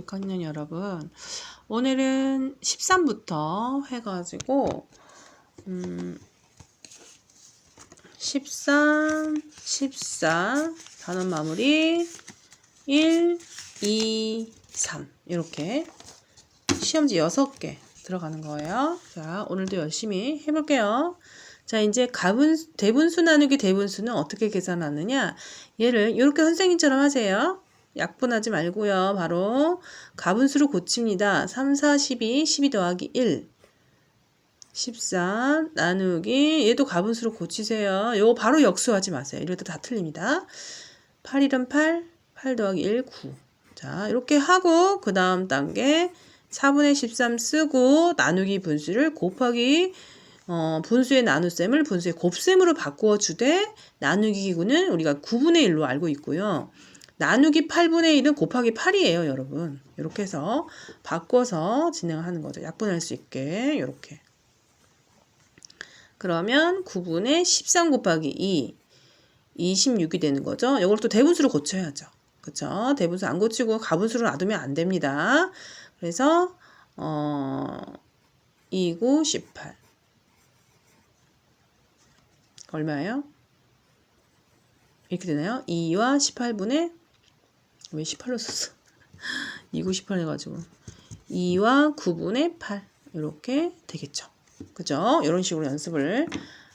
6학년 여러분. 오늘은 13부터 해가지고 13, 14 단원 마무리 1, 2, 3 이렇게 시험지 6개 들어가는 거예요. 자, 오늘도 열심히 해볼게요. 자, 이제 대분수 나누기 대분수는 어떻게 계산하느냐? 얘를 이렇게 선생님처럼 하세요. 약분하지 말고요. 바로 가분수로 고칩니다. 3, 4, 12, 12 더하기 1. 14 나누기 얘도 가분수로 고치세요. 요거 바로 역수하지 마세요. 이래도 다 틀립니다. 8, 1은 8, 8 더하기 1, 9. 자, 이렇게 하고 그 다음 단계 4분의 13 쓰고 나누기 분수를 곱하기 분수의 나눗셈을 분수의 곱셈으로 바꾸어 주되 나누기 기구는 우리가 9분의 1로 알고 있고요. 나누기 8분의 1은 곱하기 8이에요, 여러분. 이렇게 해서 바꿔서 진행하는 거죠. 약분할 수 있게 이렇게. 그러면 9분의 13 곱하기 2, 26이 되는 거죠. 이걸 또 대분수로 고쳐야죠. 그쵸? 대분수 안 고치고 가분수로 놔두면 안 됩니다. 그래서 2, 9, 18 얼마예요? 이렇게 되나요? 2와 18분의 왜 18로 썼어? 2, 9, 18 해가지고 2와 9분의 8 이렇게 되겠죠. 그죠? 이런 식으로 연습을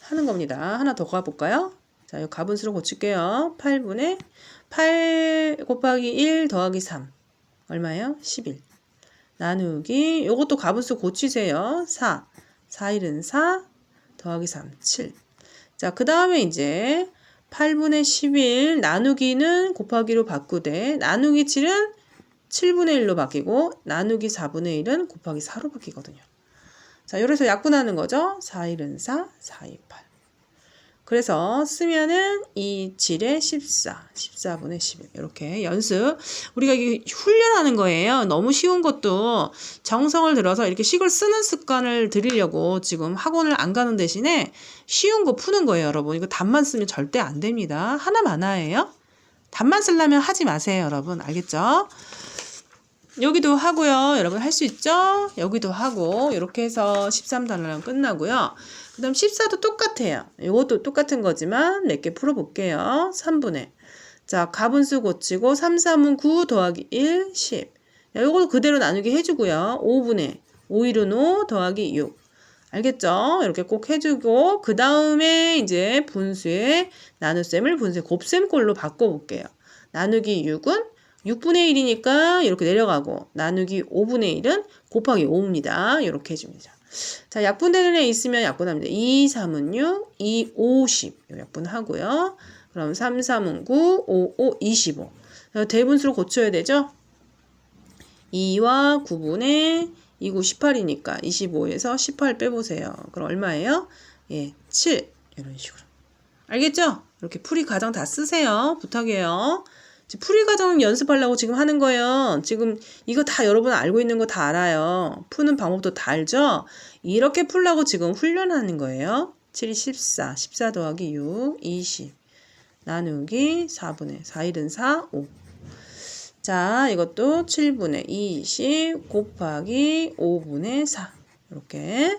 하는 겁니다. 하나 더 가볼까요? 자, 이 가분수로 고칠게요. 8분의 8 곱하기 1 더하기 3 얼마예요? 11 나누기 요것도 가분수 고치세요. 4 1은 4 더하기 3 7 자, 그 다음에 이제 8분의 11 나누기는 곱하기로 바꾸되 나누기 7은 7분의 1로 바뀌고 나누기 4분의 1은 곱하기 4로 바뀌거든요. 자, 이래서 약분하는 거죠. 4, 1은 4, 4, 2, 8. 그래서 쓰면은 2, 7에 14, 14분의 11 이렇게 연습 우리가 이게 훈련하는 거예요. 너무 쉬운 것도 정성을 들어서 이렇게 식을 쓰는 습관을 들이려고 지금 학원을 안 가는 대신에 쉬운 거 푸는 거예요, 여러분. 이거 답만 쓰면 절대 안 됩니다. 하나 많아예요. 답만 쓰려면 하지 마세요, 여러분. 알겠죠? 여기도 하고요. 여러분 할 수 있죠? 여기도 하고 이렇게 해서 13단어랑 끝나고요. 그 다음 14도 똑같아요. 이것도 똑같은 거지만 몇 개 풀어볼게요. 3분의 자, 가분수 고치고 3, 3은 9 더하기 1, 10 이것도 그대로 나누기 해주고요. 5분의 5, 1은 5 더하기 6 알겠죠? 이렇게 꼭 해주고 그 다음에 이제 분수의 나눗셈을 분수의 곱셈꼴로 바꿔볼게요. 나누기 6은 6분의 1이니까 이렇게 내려가고 나누기 5분의 1은 곱하기 5입니다. 이렇게 해줍니다. 자, 약분되는 애 있으면 약분합니다. 2, 3은 6, 2, 50 약분하고요. 그럼 3, 3은 9, 5, 5, 25 대분수로 고쳐야 되죠. 2와 9분의 2, 9, 18이니까 25에서 18 빼보세요. 그럼 얼마예요? 예, 7 이런 식으로 알겠죠? 이렇게 풀이 과정 다 쓰세요. 부탁해요. 풀이 과정 연습하려고 지금 하는 거예요. 지금 이거 다 여러분 알고 있는 거 다 알아요. 푸는 방법도 다 알죠? 이렇게 풀려고 지금 훈련하는 거예요. 7이 14, 14 더하기 6, 20 나누기 4분의 4, 1은 4, 5 자, 이것도 7분의 20 곱하기 5분의 4 이렇게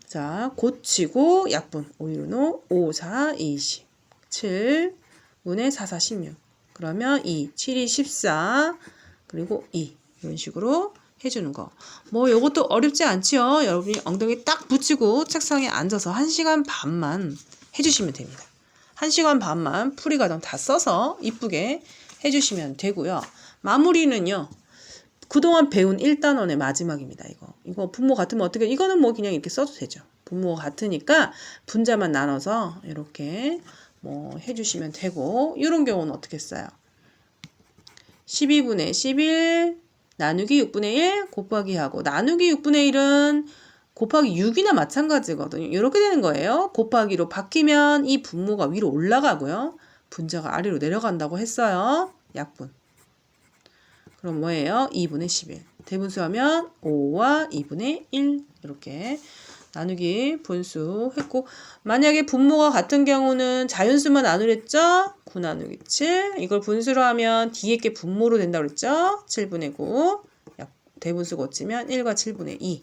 자, 고치고 약분 5, 1은 5, 5, 4, 20 7분의 4, 4, 16 그러면 2, 7이 14, 그리고 2 이런 식으로 해주는 거. 뭐 이것도 어렵지 않지요. 여러분이 엉덩이 딱 붙이고 책상에 앉아서 1시간 반만 해주시면 됩니다. 1시간 반만 풀이 과정 다 써서 이쁘게 해주시면 되고요. 마무리는요. 그동안 배운 1단원의 마지막입니다. 이거 분모 같으면 어떻게 이거는 뭐 그냥 이렇게 써도 되죠. 분모가 같으니까 분자만 나눠서 이렇게 뭐 해주시면 되고 이런 경우는 어떻게 써요? 12분의 11 나누기 6분의 1 곱하기 하고 나누기 6분의 1은 곱하기 6이나 마찬가지거든요. 이렇게 되는 거예요. 곱하기로 바뀌면 이 분모가 위로 올라가고요. 분자가 아래로 내려간다고 했어요. 약분. 그럼 뭐예요? 2분의 11. 대분수하면 5와 2분의 1 이렇게 나누기 분수 했고 만약에 분모가 같은 경우는 자연수만 나누랬죠? 9 나누기 7 이걸 분수로 하면 뒤에 게 분모로 된다고 그랬죠? 7분의 9 대분수 고치면 1과 7분의 2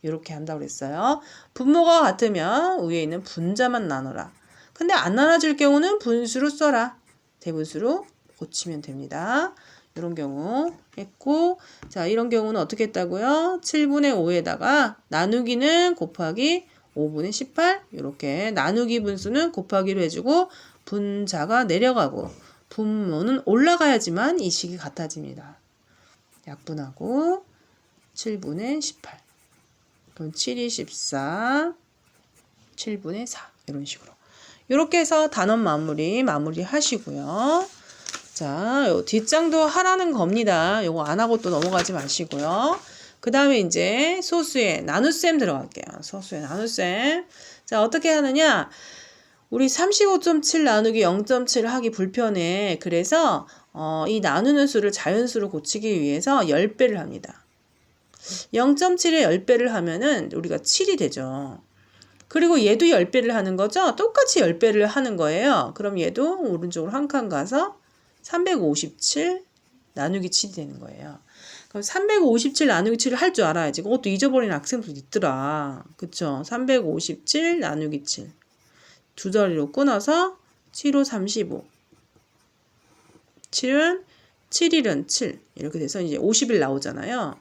이렇게 한다고 그랬어요. 분모가 같으면 위에 있는 분자만 나눠라. 근데 안 나눠질 경우는 분수로 써라. 대분수로 고치면 됩니다. 이런 경우 했고, 자, 이런 경우는 어떻게 했다고요? 7분의 5에다가 나누기는 곱하기 5분의 18 이렇게 나누기 분수는 곱하기로 해주고 분자가 내려가고 분모는 올라가야지만 이 식이 같아집니다. 약분하고 7분의 18 그럼 7이 14 7분의 4 이런 식으로 이렇게 해서 단원 마무리 하시고요. 자, 요 뒷장도 하라는 겁니다. 요거 안 하고 또 넘어가지 마시고요. 그 다음에 이제 소수의 나눗셈 들어갈게요. 소수의 나눗셈. 자, 어떻게 하느냐? 우리 35.7 나누기 0.7 하기 불편해. 그래서 이 나누는 수를 자연수로 고치기 위해서 10배를 합니다. 0.7에 10배를 하면은 우리가 7이 되죠. 그리고 얘도 10배를 하는 거죠. 똑같이 10배를 하는 거예요. 그럼 얘도 오른쪽으로 한 칸 가서 357 나누기 7이 되는 거예요. 그럼 357 나누기 7을 할 줄 알아야지. 그것도 잊어버리는 학생들도 있더라. 그쵸? 357 나누기 7. 두 자리로 끊어서 7호 35. 7은 7일은 7. 이렇게 돼서 이제 50일 나오잖아요.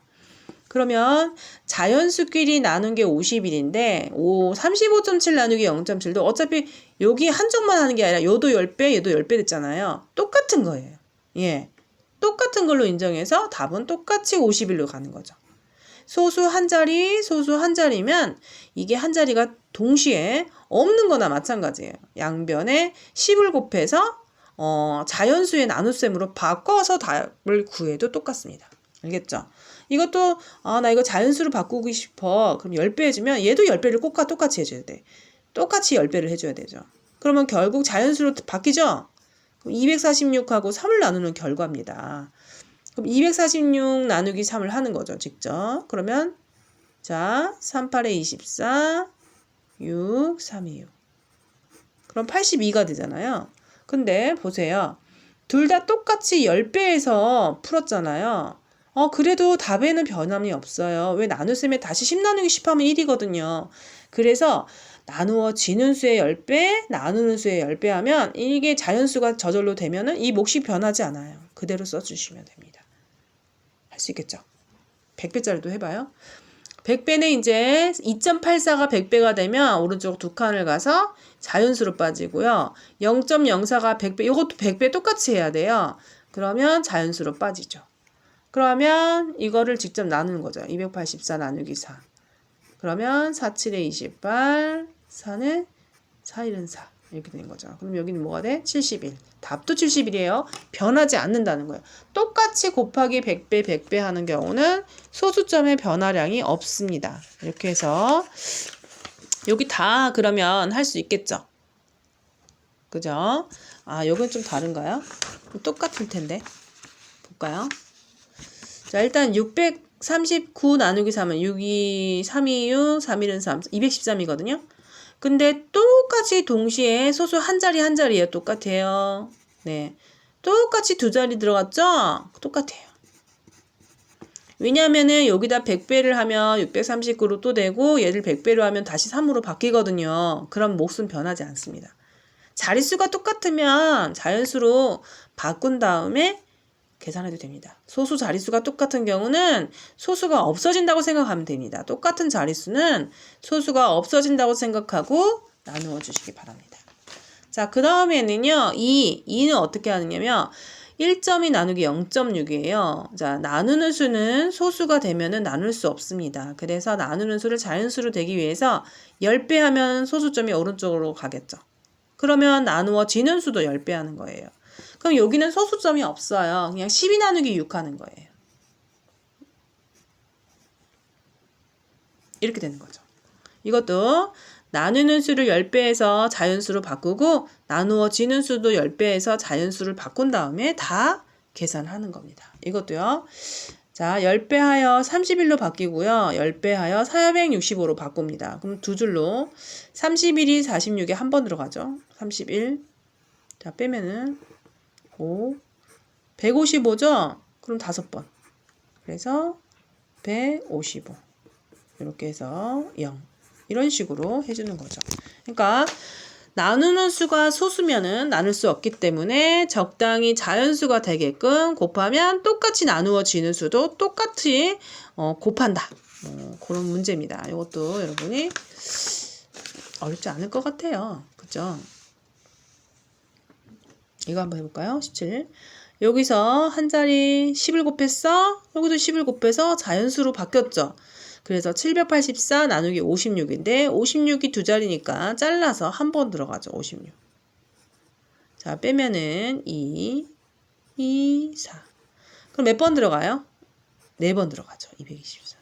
그러면 자연수끼리 나눈 게 50일인데 35.7 나누기 0.7도 어차피 여기 한쪽만 하는 게 아니라 요도 10배, 얘도 10배 됐잖아요. 똑같은 거예요. 예, 똑같은 걸로 인정해서 답은 똑같이 50일로 가는 거죠. 소수 한 자리, 소수 한 자리면 이게 한 자리가 동시에 없는 거나 마찬가지예요. 양변에 10을 곱해서 자연수의 나눗셈으로 바꿔서 답을 구해도 똑같습니다. 알겠죠? 이것도 나 이거 자연수로 바꾸고 싶어. 그럼 10배 해주면 얘도 10배를 꼭 똑같이 해줘야 돼. 똑같이 10배를 해줘야 되죠. 그러면 결국 자연수로 바뀌죠? 그럼 246하고 3을 나누는 결과입니다. 그럼 246 나누기 3을 하는 거죠. 직접. 그러면 자 38에 24 6 3이 6 그럼 82가 되잖아요. 근데 보세요. 둘 다 똑같이 10배에서 풀었잖아요. 그래도 답에는 변함이 없어요. 왜 나눗셈에 다시 10 나누기 10 하면 1이거든요. 그래서 나누어지는 수의 10배, 나누는 수의 10배 하면 이게 자연수가 저절로 되면은 이 몫이 변하지 않아요. 그대로 써주시면 됩니다. 할 수 있겠죠? 100배짜리도 해봐요. 100배는 이제 2.84가 100배가 되면 오른쪽 두 칸을 가서 자연수로 빠지고요. 0.04가 100배, 이것도 100배 똑같이 해야 돼요. 그러면 자연수로 빠지죠. 그러면 이거를 직접 나누는 거죠. 284 나누기 4. 그러면 4, 7에 28, 4는 4, 1은 4. 이렇게 되는 거죠. 그럼 여기는 뭐가 돼? 71. 답도 71이에요. 변하지 않는다는 거예요. 똑같이 곱하기 100배, 100배 하는 경우는 소수점의 변화량이 없습니다. 이렇게 해서 여기 다 그러면 할 수 있겠죠? 그죠? 여기는 좀 다른가요? 똑같을 텐데. 볼까요? 자, 일단 639 나누기 3은 6이 3이 6, 3일은 3, 213이거든요. 근데 똑같이 동시에 소수 한 자리 한 자리예요. 똑같아요. 네, 똑같이 두 자리 들어갔죠? 똑같아요. 왜냐하면은 여기다 100배를 하면 639로 또 되고 얘를 100배로 하면 다시 3으로 바뀌거든요. 그럼 몫은 변하지 않습니다. 자릿수가 똑같으면 자연수로 바꾼 다음에 계산해도 됩니다. 소수 자릿수가 똑같은 경우는 소수가 없어진다고 생각하면 됩니다. 똑같은 자릿수는 소수가 없어진다고 생각하고 나누어 주시기 바랍니다. 자, 그 다음에는요. 2는 어떻게 하느냐면 1.2 나누기 0.6이에요. 자, 나누는 수는 소수가 되면은 나눌 수 없습니다. 그래서 나누는 수를 자연수로 되기 위해서 10배 하면 소수점이 오른쪽으로 가겠죠. 그러면 나누어지는 수도 10배 하는 거예요. 그럼 여기는 소수점이 없어요. 그냥 12 나누기 6 하는 거예요. 이렇게 되는 거죠. 이것도 나누는 수를 10배에서 자연수로 바꾸고 나누어지는 수도 10배에서 자연수를 바꾼 다음에 다 계산하는 겁니다. 이것도요. 자, 10배 하여 31로 바뀌고요. 10배 하여 465로 바꿉니다. 그럼 두 줄로 31이 46에 한 번 들어가죠. 31. 자, 빼면은 5. 155죠? 그럼 5번. 그래서 옆에 55 이렇게 해서 0 이런 식으로 해주는 거죠. 그러니까 나누는 수가 소수면은 나눌 수 없기 때문에 적당히 자연수가 되게끔 곱하면 똑같이 나누어지는 수도 똑같이 곱한다. 그런 문제입니다. 이것도 여러분이 어렵지 않을 것 같아요. 그죠? 이거 한번 해볼까요? 17. 여기서 한 자리 10을 곱했어. 여기도 10을 곱해서 자연수로 바뀌었죠. 그래서 784 나누기 56인데 56이 두 자리니까 잘라서 한 번 들어가죠. 56. 자, 빼면은 2, 2, 4. 그럼 몇 번 들어가요? 4번 들어가죠. 224.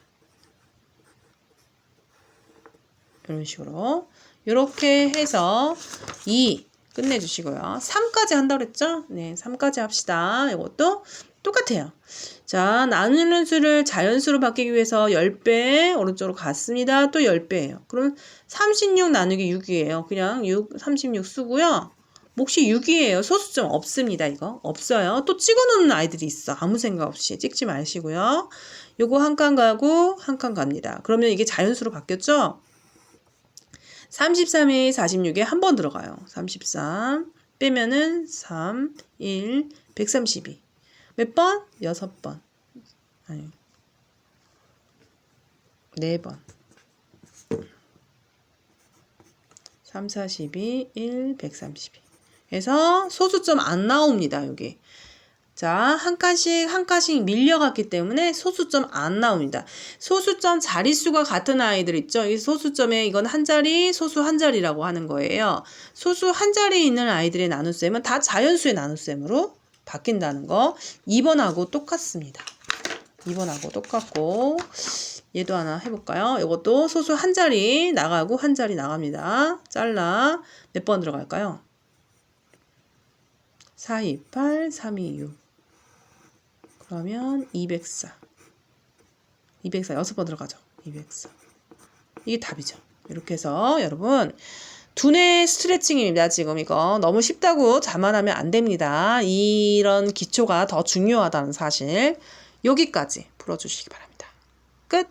이런 식으로. 이렇게 해서 2 끝내주시고요. 3까지 한다고 그랬죠? 네, 3까지 합시다. 이것도 똑같아요. 자, 나누는 수를 자연수로 바뀌기 위해서 10배 오른쪽으로 갔습니다. 또 10배예요. 그럼 36 나누기 6이에요. 그냥 36 쓰고요. 몫이 6이에요. 소수점 없습니다. 이거 없어요. 또 찍어놓는 아이들이 있어. 아무 생각 없이 찍지 마시고요. 요거 한 칸 가고 한 칸 갑니다. 그러면 이게 자연수로 바뀌었죠? 33이 46에 한 번 들어가요. 33 빼면은 3, 1, 132. 몇 번? 6번. 아니, 4번. 3, 4, 12, 1, 132. 그래서 소수점 안 나옵니다. 여기. 자, 한 칸씩 밀려갔기 때문에 소수점 안 나옵니다. 소수점 자릿수가 같은 아이들 있죠? 이 소수점에 이건 한 자리, 소수 한 자리라고 하는 거예요. 소수 한 자리에 있는 아이들의 나눗셈은 다 자연수의 나눗셈으로 바뀐다는 거. 2번하고 똑같습니다. 2번하고 똑같고 얘도 하나 해볼까요? 이것도 소수 한 자리 나가고 한 자리 나갑니다. 잘라 몇 번 들어갈까요? 4, 2, 8, 3, 2, 6 그러면 204 6번 들어가죠. 204 이게 답이죠. 이렇게 해서 여러분 두뇌 스트레칭입니다. 지금 이거 너무 쉽다고 자만하면 안 됩니다. 이런 기초가 더 중요하다는 사실 여기까지 풀어주시기 바랍니다. 끝!